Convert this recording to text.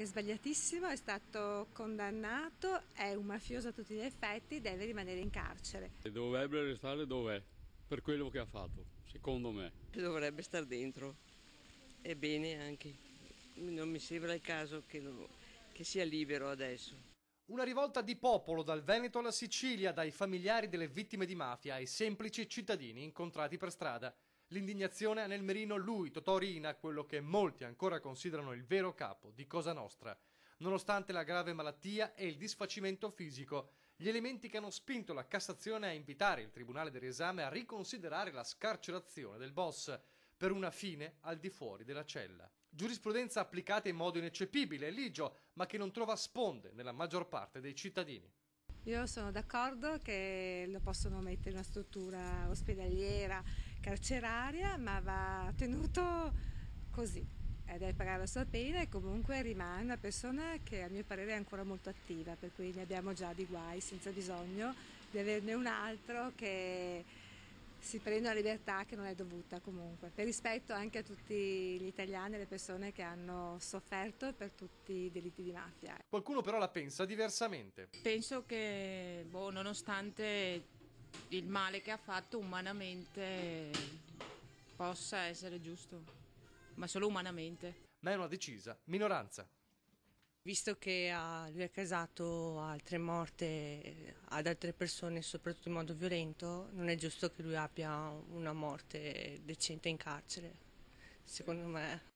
È sbagliatissimo, è stato condannato, è un mafioso a tutti gli effetti, deve rimanere in carcere. E dovrebbe restare dov'è, per quello che ha fatto, secondo me. Dovrebbe star dentro, è bene anche. Non mi sembra il caso che sia libero adesso. Una rivolta di popolo dal Veneto alla Sicilia, dai familiari delle vittime di mafia ai semplici cittadini incontrati per strada. L'indignazione ha nel mirino lui, Totò Riina, quello che molti ancora considerano il vero capo di Cosa Nostra. Nonostante la grave malattia e il disfacimento fisico, gli elementi che hanno spinto la Cassazione a invitare il Tribunale del Riesame a riconsiderare la scarcerazione del boss per una fine al di fuori della cella. Giurisprudenza applicata in modo ineccepibile e ligio, ma che non trova sponde nella maggior parte dei cittadini. Io sono d'accordo che lo possono mettere in una struttura ospedaliera, carceraria, ma va tenuto così. Deve pagare la sua pena e comunque rimane una persona che a mio parere è ancora molto attiva, per cui ne abbiamo già di guai senza bisogno di averne un altro che si prende una libertà che non è dovuta comunque, per rispetto anche a tutti gli italiani e le persone che hanno sofferto per tutti i delitti di mafia. Qualcuno però la pensa diversamente. Penso che, nonostante il male che ha fatto umanamente, possa essere giusto, ma solo umanamente. Ma è una decisa minoranza. Visto che lui ha causato altre morte ad altre persone, soprattutto in modo violento, non è giusto che lui abbia una morte decente in carcere, secondo me.